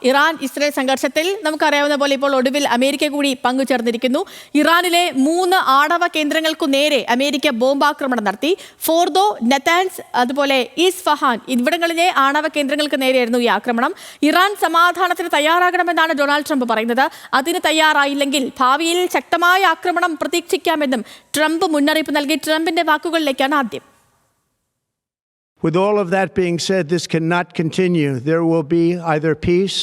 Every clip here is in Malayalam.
ഇറാൻ ഇസ്രയേൽ സംഘർഷത്തിൽ നമുക്കറിയാവുന്ന പോലെ ഇപ്പോൾ ഒടുവിൽ അമേരിക്ക കൂടി പങ്കുചേർന്നിരിക്കുന്നു. ഇറാനിലെ 3 ആണവ കേന്ദ്രങ്ങൾക്കു നേരെ അമേരിക്ക ബോംബാക്രമണം നടത്തി. ഫോർദോ, നതാൻസ്, അതുപോലെ ഇസ്ഫഹാൻ ഇവിടങ്ങളിലെ ആണവ കേന്ദ്രങ്ങൾക്ക് നേരെയായിരുന്നു ഈ ആക്രമണം. ഇറാൻ സമാധാനത്തിന് തയ്യാറാകണമെന്നാണ് ഡൊണാൾഡ് ട്രംപ് പറയുന്നത്. അതിന് തയ്യാറായില്ലെങ്കിൽ ഭാവിയിൽ ശക്തമായ ആക്രമണം പ്രതീക്ഷിക്കാമെന്നും ട്രംപ് മുന്നറിയിപ്പ് നൽകി. ട്രംപിന്റെ വാക്കുകളിലേക്കാണ് ആദ്യം. With all of that being said, this cannot continue. There will be either peace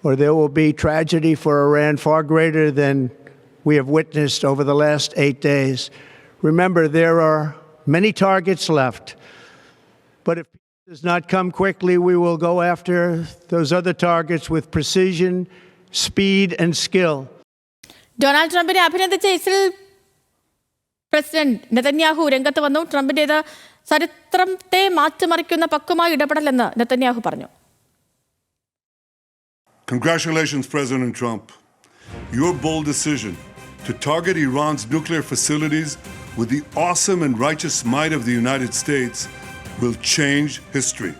or there will be tragedy for Iran far greater than we have witnessed over the last 8 days. Remember, there are many targets left. But if peace does not come quickly, we will go after those other targets with precision, speed and skill. Donald ട്രംപിനെ അഭിനന്ദിച്ച ഇസ്രയേൽ പ്രസിഡന്റ് നെതന്യാഹു രംഗത്ത് വന്നു. ട്രംപിന്റേത് ചരിത്രത്തെ മാറ്റിമറിക്കുന്ന പക്വമായ ഇടപെടലെന്ന് നെതന്യാഹു പറഞ്ഞു. Congratulations, President Trump. Your bold decision to target Iran's nuclear facilities with the awesome and righteous might of the United States will change history.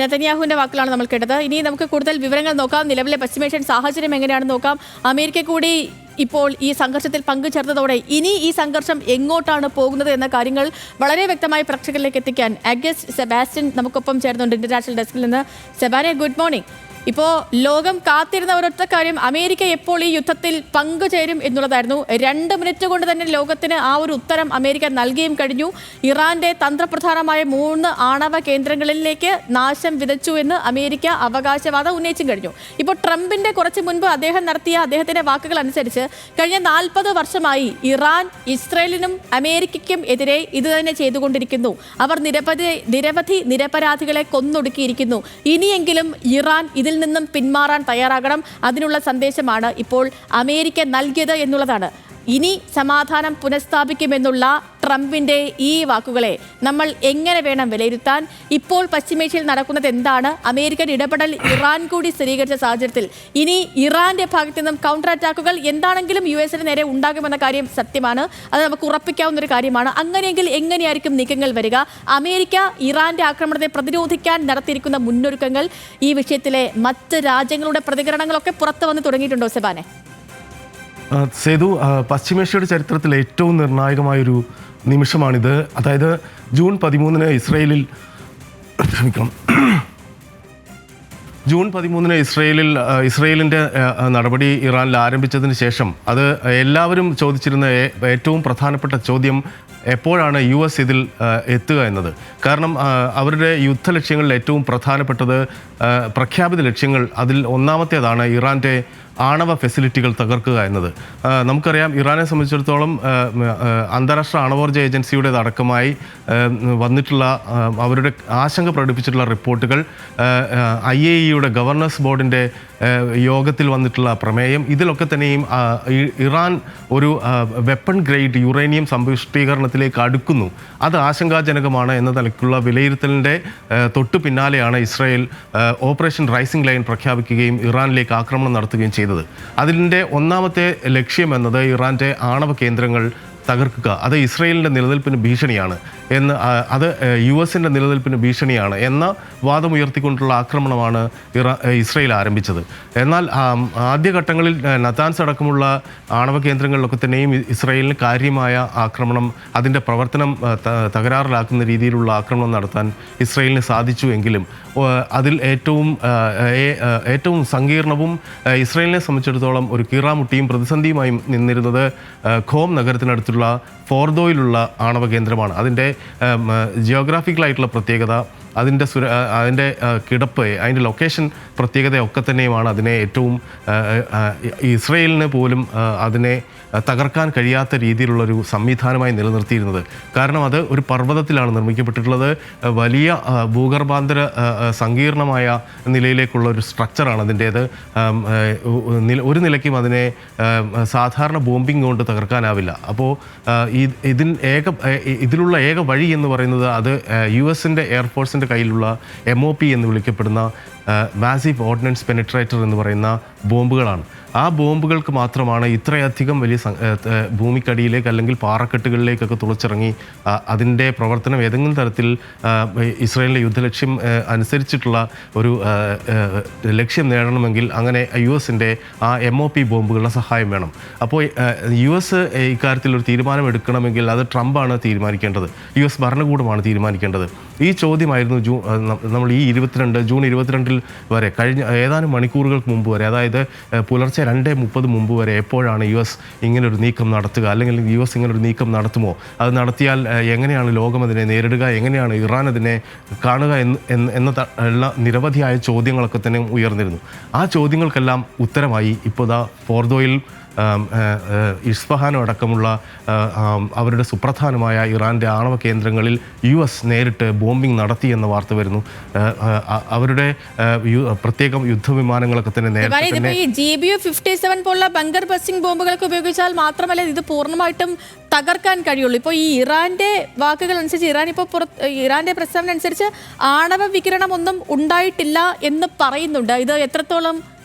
നെതന്യാഹുവിന്റെ വാക്കുകളാണ് നമ്മൾ കേട്ടത്. ഇനി നമുക്ക് കൂടുതൽ വിവരങ്ങൾ നോക്കാം. നിലവിലെ പശ്ചിമേഷ്യൻ സാഹചര്യം എങ്ങനെയാണെന്ന് നോക്കാം. അമേരിക്ക കൂടി ഇപ്പോൾ ഈ സംഘർഷത്തിൽ പങ്കുചേർന്നതോടെ ഇനി ഈ സംഘർഷം എങ്ങോട്ടാണ് പോകുന്നത് എന്ന കാര്യങ്ങൾ വളരെ വ്യക്തമായി പ്രേക്ഷകരിലേക്ക് എത്തിക്കാൻ അഗസ്റ്റ് സെബാസ്റ്റ്യൻ നമുക്കൊപ്പം ചേർന്നുണ്ട് ഇന്റർനാഷണൽ ഡെസ്കിൽ നിന്ന്. സെബാനെ, ഗുഡ് മോർണിംഗ്. ഇപ്പോൾ ലോകം കാത്തിരുന്ന ഒരൊറ്റ കാര്യം അമേരിക്ക എപ്പോൾ ഈ യുദ്ധത്തിൽ പങ്കുചേരും എന്നുള്ളതായിരുന്നു. 2 മിനിറ്റ് കൊണ്ട് തന്നെ ലോകത്തിന് ആ ഒരു ഉത്തരം അമേരിക്ക നൽകുകയും കഴിഞ്ഞു. ഇറാന്റെ തന്ത്രപ്രധാനമായ 3 ആണവ കേന്ദ്രങ്ങളിലേക്ക് നാശം വിതച്ചു എന്ന് അമേരിക്ക അവകാശവാദം ഉന്നയിച്ചും കഴിഞ്ഞു. ഇപ്പോൾ ട്രംപിന്റെ കുറച്ച് മുൻപ് അദ്ദേഹം നടത്തിയ അദ്ദേഹത്തിന്റെ വാക്കുകൾ അനുസരിച്ച് കഴിഞ്ഞ 40 വർഷമായി ഇറാൻ ഇസ്രയേലിനും അമേരിക്കയ്ക്കും എതിരെ ഇത് തന്നെ ചെയ്തുകൊണ്ടിരിക്കുന്നു. അവർ നിരവധി നിരപരാധികളെ കൊന്നൊടുക്കിയിരിക്കുന്നു. ഇനിയെങ്കിലും ഇറാൻ ഇതിൽ നിന്നും പിന്മാറാൻ തയ്യാറാകണം. അതിനുള്ള സന്ദേശമാണ് ഇപ്പോൾ അമേരിക്ക നൽകിയത് എന്നുള്ളതാണ്. ഇനി സമാധാനം പുനഃസ്ഥാപിക്കുമെന്നുള്ള ട്രംപിന്റെ ഈ വാക്കുകളെ നമ്മൾ എങ്ങനെ വേണം വിലയിരുത്താൻ? ഇപ്പോൾ പശ്ചിമേഷ്യയിൽ നടക്കുന്നത് എന്താണ്? അമേരിക്കൻ ഇടപെടൽ ഇറാൻ കൂടി സ്ഥിരീകരിച്ച സാഹചര്യത്തിൽ ഇനി ഇറാന്റെ ഭാഗത്തു നിന്നും കൗണ്ടർ അറ്റാക്കുകൾ എന്താണെങ്കിലും US നേരെ ഉണ്ടാകുമെന്ന കാര്യം സത്യമാണ്. അത് നമുക്ക് ഉറപ്പിക്കാവുന്ന ഒരു കാര്യമാണ്. അങ്ങനെയെങ്കിൽ എങ്ങനെയായിരിക്കും നീക്കങ്ങൾ വരിക? അമേരിക്ക ഇറാന്റെ ആക്രമണത്തെ പ്രതിരോധിക്കാൻ നടത്തിയിരിക്കുന്ന മുന്നൊരുക്കങ്ങൾ, ഈ വിഷയത്തിലെ മറ്റ് രാജ്യങ്ങളുടെ പ്രതികരണങ്ങളൊക്കെ പുറത്തു വന്ന് തുടങ്ങിയിട്ടുണ്ടോ സെബാനെ? സേതു, പശ്ചിമേഷ്യയുടെ ചരിത്രത്തിൽ ഏറ്റവും നിർണായകമായൊരു നിമിഷമാണിത്. അതായത് ജൂൺ 13 ഇസ്രയേലിൻ്റെ നടപടി ഇറാനിൽ ആരംഭിച്ചതിന് ശേഷം അത് എല്ലാവരും ചോദിച്ചിരുന്ന ഏറ്റവും പ്രധാനപ്പെട്ട ചോദ്യം എപ്പോഴാണ് US ഇതിൽ എത്തുക എന്നത്. കാരണം അവരുടെ യുദ്ധലക്ഷ്യങ്ങളിൽ ഏറ്റവും പ്രധാനപ്പെട്ടത് പ്രഖ്യാപിത ലക്ഷ്യങ്ങൾ, അതിൽ ഒന്നാമത്തേതാണ് ഇറാൻ്റെ ആണവ ഫെസിലിറ്റികൾ തകർക്കുക എന്നത്. നമുക്കറിയാം, ഇറാനെ സംബന്ധിച്ചിടത്തോളം അന്താരാഷ്ട്ര ആണവോർജ്ജ ഏജൻസിയുടേതടക്കമായി വന്നിട്ടുള്ള അവരുടെ ആശങ്ക പ്രകടിപ്പിച്ചിട്ടുള്ള റിപ്പോർട്ടുകൾ, IAEA ഗവർണേഴ്സ് ബോർഡിൻ്റെ യോഗത്തിൽ വന്നിട്ടുള്ള പ്രമേയം, ഇതിലൊക്കെ തന്നെയും ഇറാൻ ഒരു വെപ്പൺ ഗ്രേഡ് യുറേനിയം സമ്പുഷ്ടീകരണത്തിലേക്ക് അടുക്കുന്നു. അത് ആശങ്കാജനകമാണ് എന്ന നിലയ്ക്കുള്ള വിലയിരുത്തലിൻ്റെ തൊട്ടു പിന്നാലെയാണ് ഇസ്രായേൽ ഓപ്പറേഷൻ റൈസിംഗ് ലൈൻ പ്രഖ്യാപിക്കുകയും ഇറാനിലേക്ക് ആക്രമണം നടത്തുകയും ചെയ്തത്. അതിൻ്റെ ഒന്നാമത്തെ ലക്ഷ്യം എന്നത് ഇറാൻ്റെ ആണവ കേന്ദ്രങ്ങൾ തകർക്കുക. അത് ഇസ്രയേലിൻ്റെ നിലനിൽപ്പിന് ഭീഷണിയാണ് എന്ന്, അത് US നിലനിൽപ്പിന് ഭീഷണിയാണ് എന്ന വാദമുയർത്തിക്കൊണ്ടുള്ള ആക്രമണമാണ് ഇസ്രയേൽ ആരംഭിച്ചത്. എന്നാൽ ആദ്യഘട്ടങ്ങളിൽ നതാൻസ് അടക്കമുള്ള ആണവ കേന്ദ്രങ്ങളിലൊക്കെ തന്നെയും ഇസ്രയേലിന് കാര്യമായ ആക്രമണം, അതിൻ്റെ പ്രവർത്തനം തകരാറിലാക്കുന്ന രീതിയിലുള്ള ആക്രമണം നടത്താൻ ഇസ്രയേലിന് സാധിച്ചു. എങ്കിലും അതിൽ ഏറ്റവും സങ്കീർണവും ഇസ്രയേലിനെ സംബന്ധിച്ചിടത്തോളം ഒരു കീറാമുട്ടിയും പ്രതിസന്ധിയുമായും നിന്നിരുന്നത് ഖോം നഗരത്തിനടുത്തുള്ള ഫോർദോയിലുള്ള ആണവ കേന്ദ്രമാണ്. അതിൻ്റെ ജിയോഗ്രാഫിക്കലായിട്ടുള്ള പ്രത്യേകത, അതിൻ്റെ കിടപ്പ്, അതിൻ്റെ ലൊക്കേഷൻ പ്രത്യേകതയൊക്കെ തന്നെയുമാണ് അതിനെ ഏറ്റവും ഇസ്രയേലിന് പോലും അതിനെ തകർക്കാൻ കഴിയാത്ത രീതിയിലുള്ളൊരു സംവിധാനമായി നിലനിർത്തിയിരുന്നത്. കാരണം അത് ഒരു പർവ്വതത്തിലാണ് നിർമ്മിക്കപ്പെട്ടിട്ടുള്ളത്. വലിയ ഭൂഗർഭാന്തര സങ്കീർണമായ നിലയിലേക്കുള്ള ഒരു സ്ട്രക്ചറാണ് അതിൻ്റേത്. ഒരു നിലയ്ക്കും അതിനെ സാധാരണ ബോംബിംഗ് കൊണ്ട് തകർക്കാനാവില്ല. അപ്പോൾ ഇതിലുള്ള ഏക വഴി എന്ന് പറയുന്നത് അത് US എയർഫോഴ്സിൻ്റെ ഇസ്രായേലിൻ്റെ കയ്യിലുള്ള MOP എന്ന് വിളിക്കപ്പെടുന്ന മാസീവ് ഓർഡിനൻസ് പെനിട്രേറ്റർ എന്ന് പറയുന്ന ബോംബുകളാണ്. ആ ബോംബുകൾക്ക് മാത്രമാണ് ഇത്രയധികം വലിയ ഭൂമിക്കടിയിലേക്ക് അല്ലെങ്കിൽ പാറക്കെട്ടുകളിലേക്കൊക്കെ തുളച്ചിറങ്ങി അതിൻ്റെ പ്രവർത്തനം ഏതെങ്കിലും തരത്തിൽ ഇസ്രായേലിൻ്റെ യുദ്ധലക്ഷ്യം അനുസരിച്ചിട്ടുള്ള ഒരു ലക്ഷ്യം നേടണമെങ്കിൽ അങ്ങനെ US-ൻ്റെ ആ MOP ബോംബുകളുടെ സഹായം വേണം. അപ്പോൾ US ഇക്കാര്യത്തിൽ ഒരു തീരുമാനം എടുക്കണമെങ്കിൽ അത് ട്രംപാണ് തീരുമാനിക്കേണ്ടത്, US ഭരണകൂടമാണ് തീരുമാനിക്കേണ്ടത്. ഈ ചോദ്യമായിരുന്നു നമ്മൾ ഈ ജൂൺ 22 വരെ കഴിഞ്ഞ ഏതാനും മണിക്കൂറുകൾക്ക് മുമ്പ് വരെ, അതായത് പുലർച്ചെ 2:30 മുമ്പ് വരെ എപ്പോഴാണ് US ഇങ്ങനൊരു നീക്കം നടത്തുക, അല്ലെങ്കിൽ US ഇങ്ങനൊരു നീക്കം നടത്തുമോ, അത് നടത്തിയാൽ എങ്ങനെയാണ് ലോകം അതിനെ നേരിടുക, എങ്ങനെയാണ് ഇറാൻ അതിനെ കാണുക എന്ന നിരവധിയായ ചോദ്യങ്ങളൊക്കെ തന്നെ ഉയർന്നിരുന്നു. ആ ചോദ്യങ്ങൾക്കെല്ലാം ഉത്തരമായി ഇപ്പോൾ ഫോർദോയിൽ ഇസ്ഫഹാനും അടക്കമുള്ള അവരുടെ സുപ്രധാനമായ ഇറാൻ്റെ ആണവ കേന്ദ്രങ്ങളിൽ US നേരിട്ട് ബോംബിംഗ് നടത്തി എന്ന വാർത്ത വരുന്നു. അവരുടെ പ്രത്യേകം യുദ്ധവിമാനങ്ങളൊക്കെ തന്നെ നേരത്തെ ഈ GBU-57 പോലുള്ള ബങ്കർ ബസ്റ്റിംഗ് ബോംബുകളൊക്കെ ഉപയോഗിച്ചാൽ മാത്രമല്ല ഇത് പൂർണ്ണമായിട്ടും തകർക്കാൻ കഴിയുള്ളൂ. ഇപ്പോൾ ഈ ഇറാന്റെ വാക്കുകൾ അനുസരിച്ച് ഇറാന്റെ പ്രസ്താവന അനുസരിച്ച് ആണവ വികിരണം ഒന്നും ഉണ്ടായിട്ടില്ല എന്ന് പറയുന്നുണ്ട്. ഇത് എത്രത്തോളം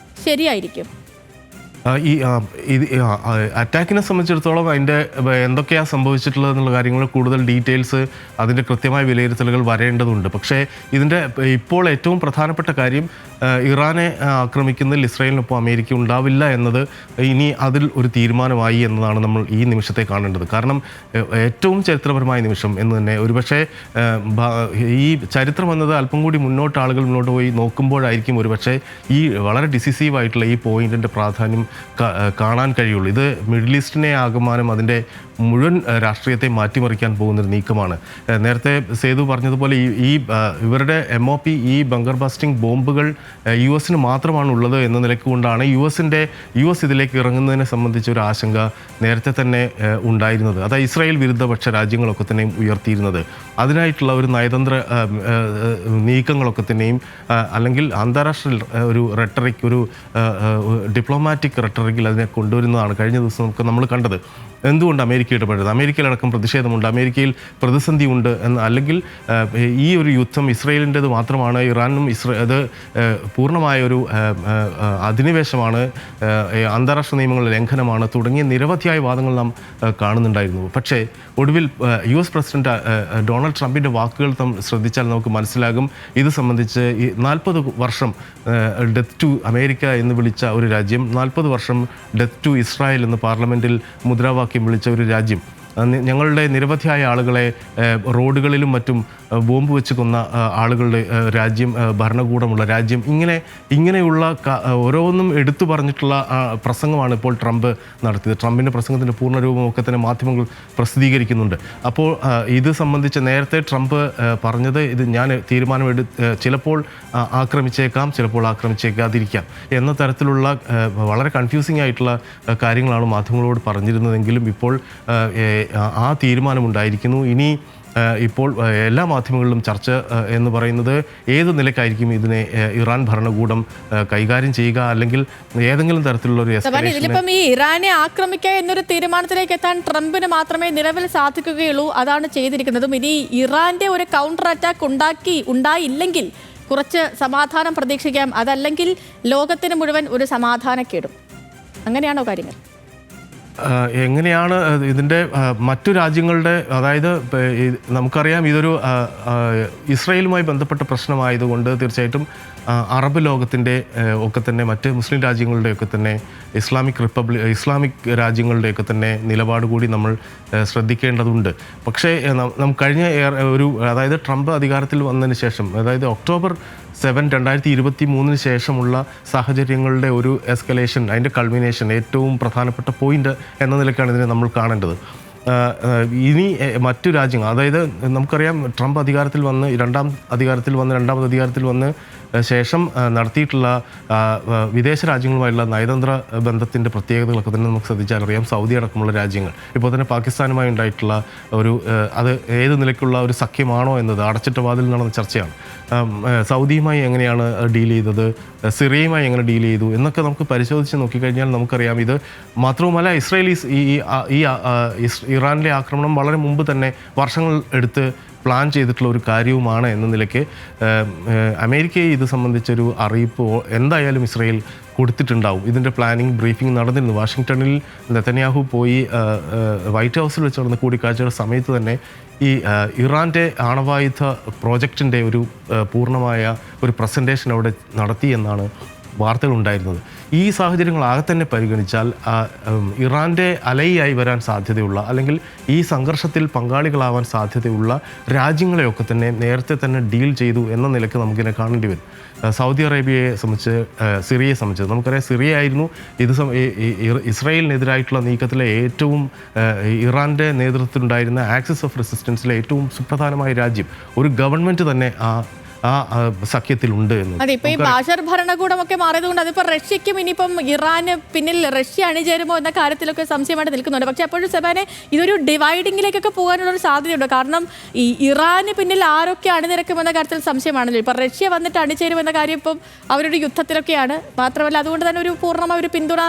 ശരിയായിരിക്കും? അറ്റാക്കിനെ സംബന്ധിച്ചിടത്തോളം അതിൻ്റെ എന്തൊക്കെയാണ് സംഭവിച്ചിട്ടുള്ളത് എന്നുള്ള കാര്യങ്ങൾ കൂടുതൽ ഡീറ്റെയിൽസ് അതിൻ്റെ കൃത്യമായ വിലയിരുത്തലുകൾ വരേണ്ടതുണ്ട്. പക്ഷേ ഇതിൻ്റെ ഇപ്പോൾ ഏറ്റവും പ്രധാനപ്പെട്ട കാര്യം ഇറാനെ ആക്രമിക്കുന്നതിൽ ഇസ്രായേലിനൊപ്പം അമേരിക്ക ഉണ്ടാവില്ല എന്നത് ഇനി അതിൽ ഒരു തീരുമാനമായി എന്നതാണ് നമ്മൾ ഈ നിമിഷത്തെ കാണേണ്ടത്. കാരണം ഏറ്റവും ചരിത്രപരമായ നിമിഷം എന്ന് തന്നെ ഒരുപക്ഷെ ഈ ചരിത്രം എന്നത് അല്പം കൂടി ആളുകൾ മുന്നോട്ട് പോയി നോക്കുമ്പോഴായിരിക്കും ഒരുപക്ഷെ ഈ വളരെ ഡിസിസീവായിട്ടുള്ള ഈ പോയിന്റിൻ്റെ പ്രാധാന്യം കാണാൻ കഴിയുള്ളൂ. ഇത് മിഡിൽ ഈസ്റ്റിനെ ആകമാനം അതിൻ്റെ മുഴുവൻ രാഷ്ട്രീയത്തെ മാറ്റിമറിക്കാൻ പോകുന്നൊരു നീക്കമാണ്. നേരത്തെ സേതു പറഞ്ഞതുപോലെ ഇവരുടെ MOP ഈ ബങ്കർ ബസ്റ്റിംഗ് ബോംബുകൾ US-ന് മാത്രമാണ് ഉള്ളത് എന്ന നിലയ്ക്ക് കൊണ്ടാണ് US ഇതിലേക്ക് ഇറങ്ങുന്നതിനെ സംബന്ധിച്ച ഒരു ആശങ്ക നേരത്തെ തന്നെ ഉണ്ടായിരുന്നത്. അതായത് ഇസ്രായേൽ വിരുദ്ധപക്ഷ രാജ്യങ്ങളൊക്കെ തന്നെയും ഉയർത്തിയിരുന്നത്. അതിനായിട്ടുള്ള ഒരു നയതന്ത്ര നീക്കങ്ങളൊക്കെ തന്നെയും അല്ലെങ്കിൽ അന്താരാഷ്ട്ര ഒരു റെട്ടറിക്, ഒരു ഡിപ്ലോമാറ്റിക് റെട്ടറിക്കിൽ അതിനെ കൊണ്ടുവരുന്നതാണ് കഴിഞ്ഞ ദിവസം നമ്മൾ കണ്ടത്. എന്തുകൊണ്ട് അമേരിക്ക ഇടപെടുന്നത്? അമേരിക്കയിലടക്കം പ്രതിഷേധമുണ്ട്, അമേരിക്കയിൽ പ്രതിസന്ധി ഉണ്ട് എന്ന്, അല്ലെങ്കിൽ ഈ ഒരു യുദ്ധം ഇസ്രായേലിൻ്റെത് മാത്രമാണ്, ഇറാനും അത് പൂർണ്ണമായൊരു അധിനിവേശമാണ്, അന്താരാഷ്ട്ര നിയമങ്ങളുടെ ലംഘനമാണ് തുടങ്ങിയ നിരവധിയായ വാദങ്ങൾ നാം കാണുന്നുണ്ടായിരുന്നു. പക്ഷേ ഒടുവിൽ US പ്രസിഡന്റ് ഡൊണാൾഡ് ട്രംപിൻ്റെ വാക്കുകൾ ശ്രദ്ധിച്ചാൽ നമുക്ക് മനസ്സിലാകും ഇത് സംബന്ധിച്ച്. 40 വർഷം ഡെത്ത് ടു അമേരിക്ക എന്ന് വിളിച്ച ഒരു രാജ്യം, 40 വർഷം ഡെത്ത് ടു ഇസ്രായേൽ എന്ന് പാർലമെൻറ്റിൽ മുദ്രാവാക്യം വിളിച്ച ഒരു രാജ്യം, ഞങ്ങളുടെ നിരവധിയായ ആളുകളെ റോഡുകളിലും മറ്റും ബോംബ് വെച്ച് കൊന്ന ആളുകളുടെ രാജ്യം, ഭരണകൂടമുള്ള രാജ്യം, ഇങ്ങനെയുള്ള ഓരോന്നും എടുത്തു പറഞ്ഞിട്ടുള്ള പ്രസംഗമാണ് ഇപ്പോൾ ട്രംപ് നടത്തിയത്. ട്രംപിൻ്റെ പ്രസംഗത്തിൻ്റെ പൂർണ്ണരൂപമൊക്കെ തന്നെ മാധ്യമങ്ങൾ പ്രസിദ്ധീകരിക്കുന്നുണ്ട്. അപ്പോൾ ഇത് സംബന്ധിച്ച് നേരത്തെ ട്രംപ് പറഞ്ഞത് ഞാൻ ചിലപ്പോൾ ആക്രമിച്ചേക്കാം, ചിലപ്പോൾ ആക്രമിച്ചേക്കാതിരിക്കാം എന്ന തരത്തിലുള്ള വളരെ കൺഫ്യൂസിംഗ് ആയിട്ടുള്ള കാര്യങ്ങളാണ് മാധ്യമങ്ങളോട് പറഞ്ഞിരുന്നതെങ്കിലും ഇപ്പോൾ ആ തീരുമാനമുണ്ടായിരിക്കുന്നു. ഇനി ഇപ്പോൾ എല്ലാ മാധ്യമങ്ങളിലും ചർച്ച എന്ന് പറയുന്നത് ഏത് നിലക്കായിരിക്കും ഇതിനെ ഇറാൻ ഭരണകൂടം കൈകാര്യം ചെയ്യുക, അല്ലെങ്കിൽ ഏതെങ്കിലും തരത്തിലുള്ള ഒരു ഇതിലിപ്പം ഈ ഇറാനെ ആക്രമിക്കുക എന്നൊരു തീരുമാനത്തിലേക്ക് എത്താൻ ട്രംപിന് മാത്രമേ നിലവിൽ സാധിക്കുകയുള്ളൂ. അതാണ് ചെയ്തിരിക്കുന്നതും. ഇനി ഇറാന്റെ ഒരു കൗണ്ടർ അറ്റാക്ക് ഉണ്ടായില്ലെങ്കിൽ കുറച്ച് സമാധാനം പ്രതീക്ഷിക്കാം, അതല്ലെങ്കിൽ ലോകത്തിന് മുഴുവൻ ഒരു സമാധാനക്കേടും. അങ്ങനെയാണോ കാര്യങ്ങൾ? എങ്ങനെയാണ് ഇതിൻ്റെ മറ്റു രാജ്യങ്ങളുടെ, അതായത് നമുക്കറിയാം ഇതൊരു ഇസ്രായേലുമായി ബന്ധപ്പെട്ട പ്രശ്നമായതുകൊണ്ട് തീർച്ചയായിട്ടും അറബ് ലോകത്തിൻ്റെ ഒക്കെ തന്നെ മറ്റ് മുസ്ലിം രാജ്യങ്ങളുടെയൊക്കെ തന്നെ ഇസ്ലാമിക് രാജ്യങ്ങളുടെയൊക്കെ തന്നെ നിലപാട് കൂടി നമ്മൾ ശ്രദ്ധിക്കേണ്ടതുണ്ട്. പക്ഷേ കഴിഞ്ഞ അതായത് ട്രംപ് അധികാരത്തിൽ വന്നതിന് ശേഷം, അതായത് October 7, 2023 ശേഷമുള്ള സാഹചര്യങ്ങളുടെ ഒരു എസ്കലേഷൻ, അതിൻ്റെ കൾമിനേഷൻ, ഏറ്റവും പ്രധാനപ്പെട്ട പോയിന്റ് എന്ന നിലയ്ക്കാണ് ഇതിനെ നമ്മൾ കാണേണ്ടത്. ഇനി മറ്റു രാജ്യങ്ങൾ, അതായത് നമുക്കറിയാം ട്രംപ് രണ്ടാമത് അധികാരത്തിൽ വന്ന് ശേഷം നടത്തിയിട്ടുള്ള വിദേശ രാജ്യങ്ങളുമായുള്ള നയതന്ത്ര ബന്ധത്തിൻ്റെ പ്രത്യേകതകളൊക്കെ തന്നെ നമുക്ക് ശ്രദ്ധിച്ചാൽ അറിയാം. സൗദി അടക്കമുള്ള രാജ്യങ്ങൾ, ഇപ്പോൾ തന്നെ പാകിസ്ഥാനുമായി ഉണ്ടായിട്ടുള്ള അത് ഏത് നിലയ്ക്കുള്ള ഒരു സഖ്യമാണോ എന്നത് അടച്ചിട്ട വാതിൽ നടന്ന ചർച്ചയാണ്. സൗദിയുമായി എങ്ങനെയാണ് ഡീൽ ചെയ്തത്, സിറിയയുമായി എങ്ങനെ ഡീൽ ചെയ്തു എന്നൊക്കെ നമുക്ക് പരിശോധിച്ച് നോക്കിക്കഴിഞ്ഞാൽ നമുക്കറിയാം. ഇത് മാത്രവുമല്ല, ഇറാനിലെ ആക്രമണം വളരെ മുമ്പ് തന്നെ വർഷങ്ങൾ എടുത്ത് പ്ലാൻ ചെയ്തിട്ടുള്ള ഒരു കാര്യവുമാണ് എന്ന നിലയ്ക്ക് അമേരിക്കയെ ഇത് സംബന്ധിച്ചൊരു അറിയിപ്പ് എന്തായാലും ഇസ്രയേൽ കൊടുത്തിട്ടുണ്ടാവും. ഇതിൻ്റെ പ്ലാനിങ് ബ്രീഫിംഗ് നടന്നിരുന്നു. വാഷിങ്ടണിൽ നെതന്യാഹു പോയി വൈറ്റ് ഹൗസിൽ വെച്ച് നടന്ന കൂടിക്കാഴ്ചയുടെ സമയത്ത് തന്നെ ഈ ഇറാൻ്റെ ആണവായുധ പ്രോജക്റ്റിൻ്റെ ഒരു പൂർണ്ണമായ ഒരു പ്രസൻറ്റേഷൻ അവിടെ നടത്തി എന്നാണ് വാർത്തകളുണ്ടായിരുന്നത്. ഈ സാഹചര്യങ്ങളാകെ തന്നെ പരിഗണിച്ചാൽ ഇറാൻ്റെ അലയായി വരാൻ സാധ്യതയുള്ള അല്ലെങ്കിൽ ഈ സംഘർഷത്തിൽ പങ്കാളികളാവാൻ സാധ്യതയുള്ള രാജ്യങ്ങളെയൊക്കെ തന്നെ നേരത്തെ തന്നെ ഡീൽ ചെയ്തു എന്ന നിലയ്ക്ക് നമുക്കിനെ കാണേണ്ടി വരും. സൗദി അറേബ്യയെ സംബന്ധിച്ച്, സിറിയയെ സംബന്ധിച്ച് നമുക്കറിയാം, സിറിയ ആയിരുന്നു ഇത് ഇസ്രായേലിനെതിരായിട്ടുള്ള നീക്കത്തിലെ ഏറ്റവും ഇറാൻ്റെ നേതൃത്വത്തിലുണ്ടായിരുന്ന ആക്സിസ് ഓഫ് റെസിസ്റ്റൻസിലെ ഏറ്റവും സുപ്രധാനമായ രാജ്യം. ഒരു ഗവൺമെൻറ് തന്നെ ആ സഖ്യത്തിലുണ്ട് എന്ന്. അതെ, ഇപ്പൊ ഈ ബാഷർ ഭരണകൂടമൊക്കെ മാറിയതുകൊണ്ട് അതിപ്പോ റഷ്യക്കും ഇനിയിപ്പം ഇറാന് പിന്നിൽ റഷ്യ അണിചേരുമോ എന്ന കാര്യത്തിലൊക്കെ സംശയമായിട്ട് നിൽക്കുന്നുണ്ട്. പക്ഷെ അപ്പോഴും സെബാനെ ഇതൊരു ഡിവൈഡിങ്ങിലേക്കൊക്കെ പോകാനുള്ള ഒരു സാധ്യതയുണ്ട്. കാരണം ഈ ഇറാന് പിന്നിൽ ആരൊക്കെ അണിനിരക്കുമെന്ന കാര്യത്തിൽ സംശയമാണല്ലോ. ഇപ്പൊ റഷ്യ വന്നിട്ട് അണിചേരുമെന്ന കാര്യം ഇപ്പം അവരൊരു യുദ്ധത്തിലൊക്കെയാണ്. മാത്രമല്ല അതുകൊണ്ട് തന്നെ ഒരു പൂർണ്ണമായ ഒരു പിന്തുണ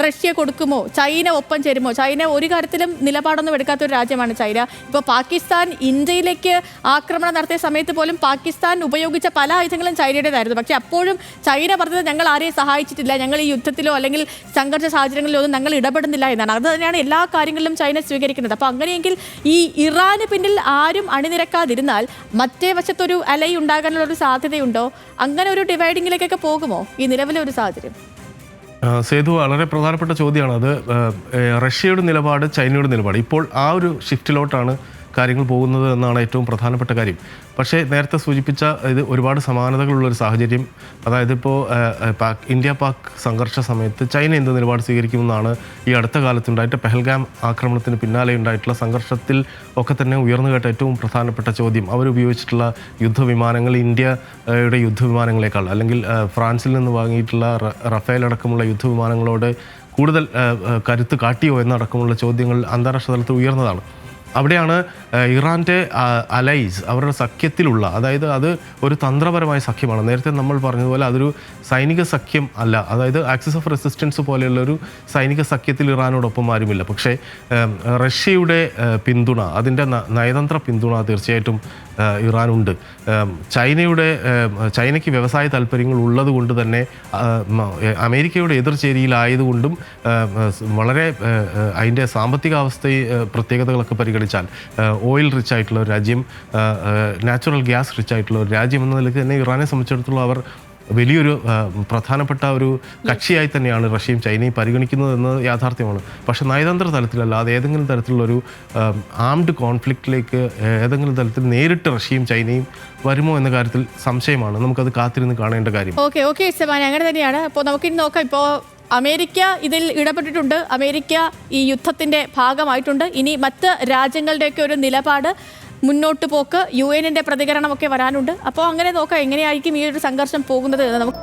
റഷ്യ കൊടുക്കുമോ, ചൈന ഒപ്പം ചേരുമോ? ചൈന ഒരു കാര്യത്തിലും നിലപാടൊന്നും എടുക്കാത്ത ഒരു രാജ്യമാണ് ചൈന. ഇപ്പോൾ പാകിസ്ഥാൻ ഇന്ത്യയിലേക്ക് ആക്രമണം നടത്തിയ സമയത്ത് പോലും പാകിസ്ഥാൻ ഉപയോഗിച്ച പല ആയുധങ്ങളും ചൈനയുടേതായിരുന്നു. പക്ഷെ അപ്പോഴും ചൈന പറഞ്ഞത് ഞങ്ങൾ ആരെയും സഹായിച്ചിട്ടില്ല, ഞങ്ങൾ ഈ യുദ്ധത്തിലോ അല്ലെങ്കിൽ സംഘർഷ സാഹചര്യങ്ങളിലോ ഒന്നും ഞങ്ങൾ ഇടപെടുന്നില്ല എന്നാണ്. അത് തന്നെയാണ് എല്ലാ കാര്യങ്ങളിലും ചൈന സ്വീകരിക്കുന്നത്. അപ്പോൾ അങ്ങനെയെങ്കിൽ ഈ ഇറാന് പിന്നിൽ ആരും അണിനിരക്കാതിരുന്നാൽ മറ്റേ വശത്തൊരു അലൈ ഉണ്ടാകാനുള്ള ഒരു സാധ്യതയുണ്ടോ? അങ്ങനെ ഒരു ഡിവൈഡിങ്ങിലേക്കൊക്കെ പോകുമോ ഈ നിലവിലെ ഒരു സാഹചര്യം? സേതു, വളരെ പ്രധാനപ്പെട്ട ചോദ്യമാണ് അത്. റഷ്യയുടെ നിലപാട്, ചൈനയുടെ നിലപാട്, ഇപ്പോൾ ആ ഒരു ഷിഫ്റ്റിലോട്ടാണ് കാര്യങ്ങൾ പോകുന്നത് എന്നാണ് ഏറ്റവും പ്രധാനപ്പെട്ട കാര്യം. പക്ഷേ നേരത്തെ സൂചിപ്പിച്ച ഇത് ഒരുപാട് സമാനതകളുള്ളൊരു സാഹചര്യം. അതായത് ഇപ്പോൾ ഇന്ത്യ പാക് സംഘർഷ സമയത്ത് ചൈന എന്ത് നിലപാട് സ്വീകരിക്കുമെന്നാണ് ഈ അടുത്ത കാലത്തുണ്ടായിട്ട് പെഹൽഗാം ആക്രമണത്തിന് പിന്നാലെ ഉണ്ടായിട്ടുള്ള സംഘർഷത്തിൽ ഒക്കെ തന്നെ ഉയർന്നു കേട്ട ഏറ്റവും പ്രധാനപ്പെട്ട ചോദ്യം. അവരുപയോഗിച്ചിട്ടുള്ള യുദ്ധവിമാനങ്ങൾ ഇന്ത്യയുടെ യുദ്ധവിമാനങ്ങളെക്കാൾ അല്ലെങ്കിൽ ഫ്രാൻസിൽ നിന്ന് വാങ്ങിയിട്ടുള്ള റഫേൽ അടക്കമുള്ള യുദ്ധവിമാനങ്ങളോട് കൂടുതൽ കരുത്ത് കാട്ടിയോ എന്നടക്കമുള്ള ചോദ്യങ്ങൾ അന്താരാഷ്ട്ര തലത്തിൽ ഉയർന്നതാണ്. അവിടെയാണ് ഇറാൻ്റെ അലൈസ്, അവരുടെ സഖ്യത്തിലുള്ള, അതായത് അത് ഒരു തന്ത്രപരമായ സഖ്യമാണ്. നേരത്തെ നമ്മൾ പറഞ്ഞതുപോലെ അതൊരു സൈനിക സഖ്യം അല്ല. അതായത് ആക്സിസ് ഓഫ് റെസിസ്റ്റൻസ് പോലെയുള്ളൊരു സൈനിക സഖ്യത്തിൽ ഇറാനോടൊപ്പം ആരുമില്ല. പക്ഷേ റഷ്യയുടെ പിന്തുണ, അതിൻ്റെ നയതന്ത്ര പിന്തുണ തീർച്ചയായിട്ടും ഇറാനുണ്ട്. ചൈനയ്ക്ക് വ്യവസായ താല്പര്യങ്ങൾ ഉള്ളത് കൊണ്ട് തന്നെ അമേരിക്കയുടെ എതിർചേരിയിലായതുകൊണ്ടും വളരെ അതിൻ്റെ സാമ്പത്തികാവസ്ഥയെ പ്രത്യേകതകളൊക്കെ പരിഗണിച്ചാൽ ഓയിൽ റിച്ച് ആയിട്ടുള്ള ഒരു രാജ്യം, നാച്ചുറൽ ഗ്യാസ് റിച്ച് ആയിട്ടുള്ള ഒരു രാജ്യം എന്ന നിലയ്ക്ക് തന്നെ ഇറാനെ സംബന്ധിച്ചിടത്തോളം അവർ വലിയൊരു പ്രധാനപ്പെട്ട ഒരു കക്ഷിയായി തന്നെയാണ് റഷ്യയും ചൈനയും പരിഗണിക്കുന്നത് എന്നത് യാഥാർത്ഥ്യമാണ്. പക്ഷേ നയതന്ത്ര തലത്തിലല്ലാതെ ഏതെങ്കിലും തരത്തിലുള്ളൊരു ആംഡ് കോൺഫ്ലിക്റ്റിലേക്ക് ഏതെങ്കിലും തരത്തിൽ നേരിട്ട് റഷ്യയും ചൈനയും വരുമോ എന്ന കാര്യത്തിൽ സംശയമാണ്. നമുക്കത് കാത്തിരുന്ന് കാണേണ്ട കാര്യം. ഓക്കെ സെബാന, അങ്ങനെ തന്നെയാണ്. അപ്പോൾ നമുക്കിനി നോക്കാം. ഇപ്പോൾ അമേരിക്ക ഇതിൽ ഇടപെട്ടിട്ടുണ്ട്, അമേരിക്ക ഈ യുദ്ധത്തിൻ്റെ ഭാഗമായിട്ടുണ്ട്. ഇനി മറ്റ് രാജ്യങ്ങളുടെയൊക്കെ ഒരു നിലപാട്, മുന്നോട്ട് പോക്ക്, UN-ന്റെ പ്രതികരണമൊക്കെ വരാനുണ്ട്. അപ്പോൾ അങ്ങനെ നോക്കാം എങ്ങനെയായിരിക്കും ഈ ഒരു സംഘർഷം പോകുന്നത് എന്ന് നമുക്ക്